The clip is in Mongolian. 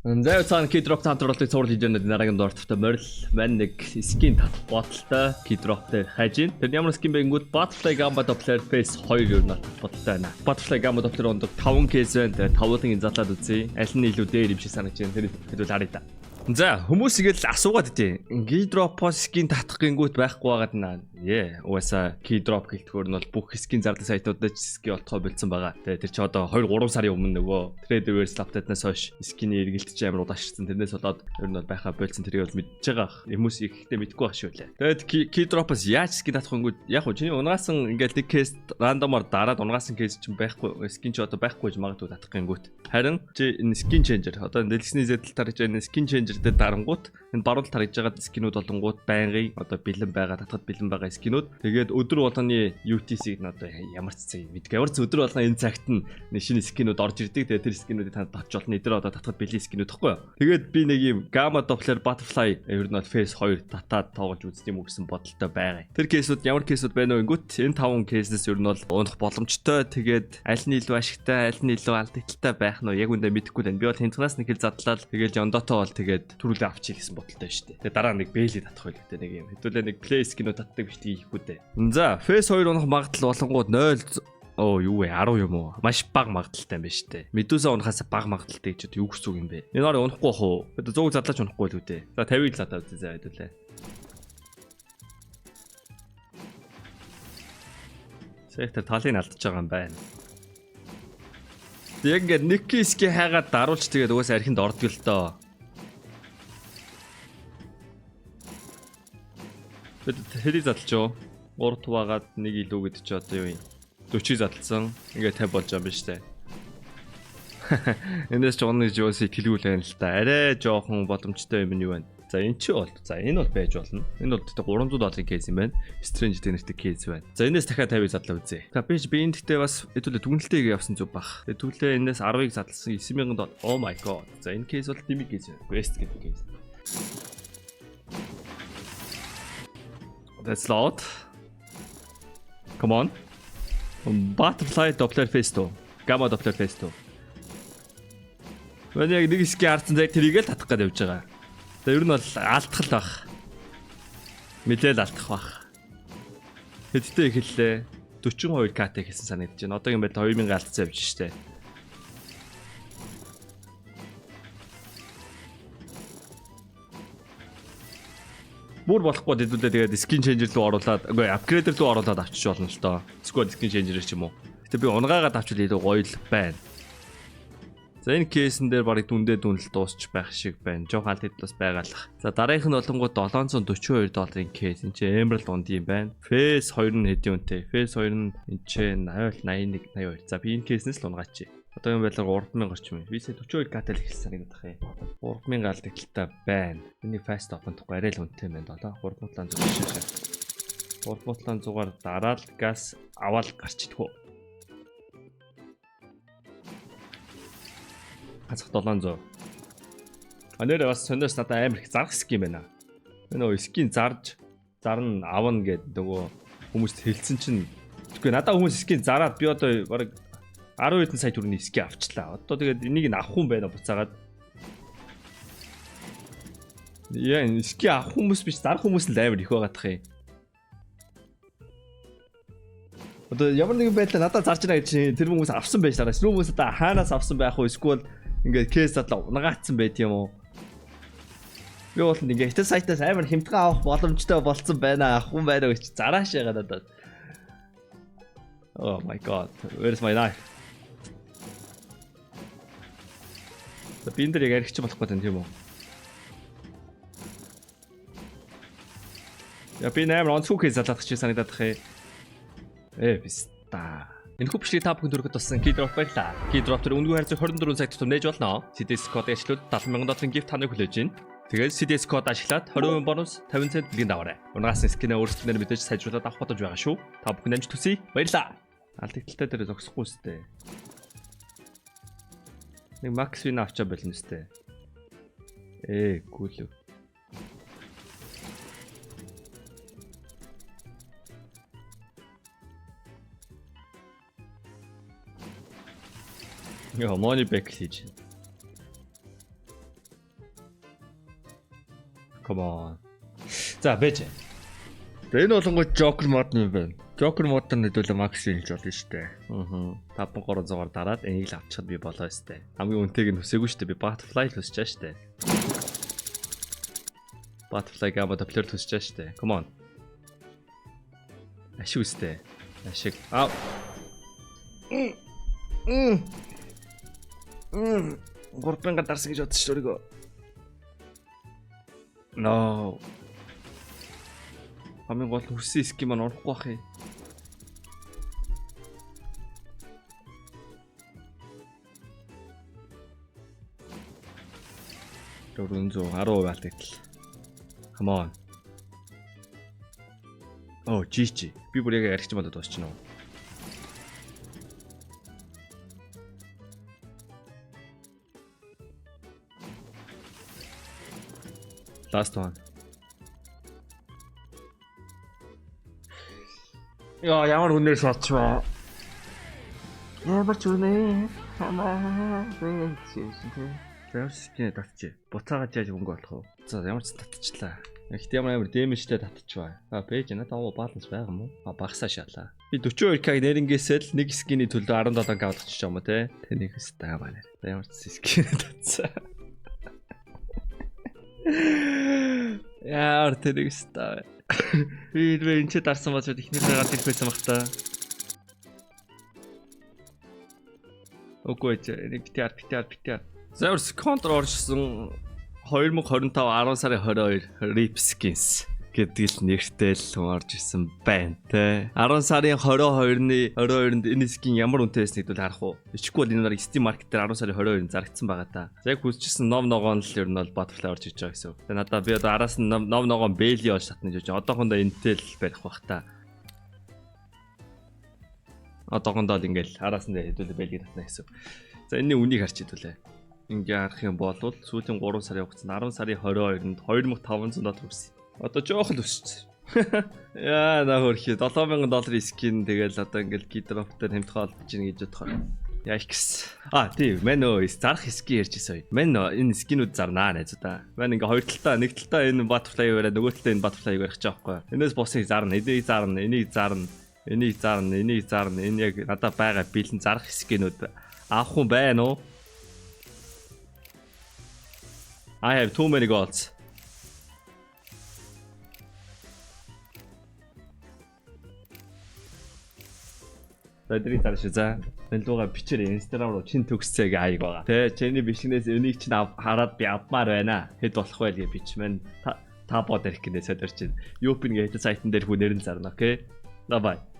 За цаана Keydrop таамаглалтыг цуврал хийж байгаа дараагийн дуурттай морил мань нэг скин татах бодолтой Keydrop дээр хайж ийн. Тэр ямар скин бэ гэнгүүт Butterfly Gamma Doppler Face 2 юу надад бодолтой байна. Butterfly Gamma Doppler ондор 5 кейс байна. Тэгээд 5-ыг задлаад үзье. Аль нь илүү дээр юм шиг санагдаж байна. Тэр хэдүүл харъя та. За хүмүүс игээл асуугаад идэв. Keydrop-оос скин татах гингүүт байхгүй байгаад наа. Угаасаа Keydrop гэлтгөр нь бол бүх скин зардал сайтуудад скин олтгоо болцсон байгаа. Тэгээ тэр чи одоо 2-3 сарын өмнө нөгөө Traderverse лаптатнаас хойш скины эргэлтэж амар удашчихсан. Тэрнээс болоод ер нь бол байхаа болцсон тэрийг бол мэдчихэж байгаа. Хүмүүс ихтэй мэдгүй байх шүү лээ. Тэгээд Keydrop-оос яаж скин татах гингүүт яг хөө чиний унагаасан ингээл нэг кейс рандомаар дараад унагаасан кейс чинь байхгүй скин чи одоо байхгүй гэж магадгүй татах гингүүт. Харин чи энэ скин ченжер одоо дэлгэсний зэдэл тарж байгаа скин ченжер дээр дарангуут энэ баруун тарж байгаа скинүүд болонгууд байнгын одоо бэлэн байгаа татхад бэлэн байгаа скинүүд тэгээд өдөр болгоны UTC-г нь одоо ямар ч цаг мэдгүй ямар ч өдөр болгоно энэ цагт нь шинэ скинүүд орж ирдэг тэгээд тэр скинүүдийг танд татж болно эдгээр одоо татхад бэлэн скинүүд гэхгүй юу тэгээд би нэг юм Gamma Doppler Butterfly ер нь бол Face 2 татаад тоглож үзэх юм уу гэсэн бодолтой байгаа. Тэр кейсүүд ямар кейсүүд байна вэ гэнгүүт энэ 5 кейсээс ер нь бол унах боломжтой тэгээд аль нь илүү ашигтай аль нь илүү алдагдaltaй байх нь яг үндэ мэдэхгүй байна. Би бол тэнцнаас нэг хэл задлаад тэгээд Жондото бол тэгээд түрүүлээ авчих гэсэн бодолтой шүү дээ. Тэгээд дараа нэг бэлий татах байлгүй нэг юм. Хэдүүлээ нэг play skin-үүд татдаг биш тийхгүй дээ. За, Face 2 унах магадлал болонгууд 0 юу вэ 10 юм уу? Маш бага магадaltaй юм байна шүү дээ. Medusa унахаас бага магадaltaй гэж юу гэсэн үг юм бэ? Энэ орой унахгүй бах уу? Бид 100 задлаач унахгүй л үү дээ. За 50-ыг задаа үзье за хэдүүлээ. Сектор талыг алдчихж байгаа юм байна. Яг ингээд нэг кейсгээ хайгаад даруулж тэгээд угаасаа архинд ордог л доо. Хэдий задлж юу? 3 туваагаад нэг илүү гэдэг чи одоо юу юм? 40 задлсан. Ингээд 50 болж байгаа юм биш үү? Энэс ч оног юу сэтгэлгүй л байна л та. Арай жоохон боломжтой юм нь юу байна? За энэ чи бол за энэ бол байж болно. Энэ бол $300 кейс юм байна. Strange нэртэй кейс байна. За энэс дахиад 50-ыг задлаа үзье. Капэж би энэ гэхдээ бас хэдүүлээ дүгнэлтэйгээ явсан зүг бах. Хэдүүлээ энэс 10-ыг задлсан $9,000. Oh my god. За энэ кейс бол дими кейс байна. Quest гэдэг кейс. That's loud. Come on. Butterfly Doppler Face 2. Gamma Doppler Face 2. Өнөөдөр нэг скин арцсан зэрэг тэрийг л татах гээд явж байгаа. За ер нь бол алдах л баг. Мэдээл алдах баг. Хэдтэй ихэллээ 42 КТ гэсэн санагдаж байна. Одоогийн байдлаар 2000 алдсан явж штэ. Бүр болохгүй хэдүүлээ тэгээд skin changer руу оруулаад үгүй upgrader руу оруулаад авчиж болно л доо. Squad skin changer ч юм уу. Гэтэ би унгаагаад авчвал илүү гоё л байна. За энэ кейсэн дээр барыг дүндээ дүнэл дуусч байх шиг байна. Жохон алдагдлаас байгаалах. За дараагийнх нь болонгууд $742 кейс. Энд чинь Emerald унд юм байна. Face 2 нь хэдийн үнэтэй. Face 2 нь энэ чинь 81 82. За би энэ кейснээс л унгаач. Одоогийн байдлаар 3000 орчим юм. Виса 42 катал хэлсэн санагдах юм. 3000 алдагдлаа байна. Миний fast open-хгүй арай л үнэтэй юм байна. 3700 шишээ. 3700-аар дараал газ аваад гарчдгүү. Хацх 700. Анээр бас сониос надад амар их зарах скин байна. Энэ скин зарж зарна авна гэд нөгөө хүмүүст хэлсэн чинь үгүй надад хүмүүс скин зараад би одоо баг 10 хэдэн сая төгрөгийн скин авчлаа. Одоо тэгээд энийг нь авах хүн байна буцаагаад. Яа энэ скин авах хүмүүс биш зарах хүмүүс л амар их байгаадах юм. Одоо ямар нэгэн байдлаар надад зарж байгаа гэж тэр хүмүүс авсан байж дараа. Тэр хүмүүс одоо хаанаас авсан байх вэ? Эсвэл ингээд кейс задлаа унагаацсан байт юм уу? Би бол ингээд хитэ сайтаас амар хямдхан авах боломжтой болцсон байна. Авах хүн байна гэж зарааш яагаад надад. Oh my god. Where's my knife? Би энэ дэрийг аригч болохгүй тийм үү? Я би нээр онцгой кейс залгах гэж санагдаад тахыг. Биста. Энэ хүчлийн та бүхэн дөрөвд туссан Keydrop байлаа. Keydrop төр үнгүй харьцаг 24 цаг тутам нээж болно. CDS код ашиглаад $70,000 gift таныг хүлээж байна. Тэгээд CDS код ашиглаад 20% бонус 50 цент бэлгийн даваарай. Унагаасны скинээ өөрсдөө мэдээж сайжруулаад авах бодож байгаа шүү. Та бүхэн амжилт хүсье. Баярлалаа. Алдагдлаа дээр зогсохгүй сте. Нэг Max Win авчаа болно сте. Гүлүү. Money back хийж. Come on. За бэж. За энэ болонгой Joker мод юм байна. Joker модд нь хэдүүлээ макс хэлж болно шүү дээ. 5300-аар дараад энийг л авчихад би болоо өстэй. Хамгийн үнэтэйг нь хүсээгүй шүү дээ. Би Butterfly л хүсэж байгаа шүү дээ. Butterfly Gamma Doppler хүсэж байгаа шүү дээ. Come on. Ашиг үстэй. Ашиг. Аа. 3000 дарсан гэж бодсон шүү өөрийгөө. No. Хамгийн гол нь хүссэн ским маань орохгүй бах юм. Дөрөнзөө 10% алдагтал. Come on. Oh, GG. Би бүр яг яригч болоод дуусчихна уу? Last one. Яа, ямар үнээр шатчваа. Ямар ч үнэ. Ямар скин татчих. Буцаагаад яаж өнгө болох вэ? За ямар ч татчихлаа. Ихт ямар дэмэжтэй татчихваа. Пэйж надад баланс байгаа юм уу? Багасаа шалаа. Би 42k нэрнгээсэл нэг скиний төлөө 17k авчихж байгаа юм уу те? Тэнийг өстэй байна. Ямар ч скин татсан. Яар тэнийг өстэй. Би энэ ч дарсан болж ихнийхээ гад ирэх байсан баг та. Окей, нэг битэр. Zeus контр орсон 2025 10 сарын 22 Rip Skins гэдэг л нэртэй л орж исэн байна те. 10 сарын 22-нд энэ скин ямар үнэтэй байсныг бол харах уу? Ичгүй бол энэ нар Steam Market дээр 10 сарын 22-нд зарагдсан байгаа та. За яг хүсчихсэн ном ногоон л ер нь бол Butterfly орж иж байгаа гэсэн. Тэгээ надад би одоо араас нь ном ногоон Bailey болж татна гэж байна. Одоохондоо энэтэй л барих бах та. Одоохондоо ингээл араас нь хэдүүлээ Bailey татна гэсэн. За энэний үнийг харч идүүлээ. Ингээ харах юм бол сүүлийн 3 сарын хугацаанд 10 сарын 22-нд 2500 доллар өссөн. Одоо жоох л өссөн. Яа на хөрхий $7000 скин тэгэл одоо ингээл гидроптай тэмдэг олж ийн гэж бодохоор. Яикс. Тийм мэн зарах скин ярьжсэн. Мэн энэ скинүүд зарнаа найзуудаа. Мэн ингээ хоёр талтай нэг талтай энэ Butterfly бариад нөгөө талтай энэ Butterfly-г барих гэж байгаа байхгүй. Энээс босыг зарна, энийг зарна, энийг зарна, энийг зарна, энийг зарна. Энэ яг надад байгаа бэлэн зарах скинүүд авах хүн байна уу? I have too many gods. Тэдний тарш за. Нэлдуга бичээр Instagram руу чин төгсцээг аяг байгаа. Тэ чиний бичлэгнээс энийг чинь хараад би авмаар байна. Хэд болох вэ гэж бич мэн та бод ирэх гинэ содорч. UP-ийн сайт дээр хүнээр нь зарна, окей? Bye bye.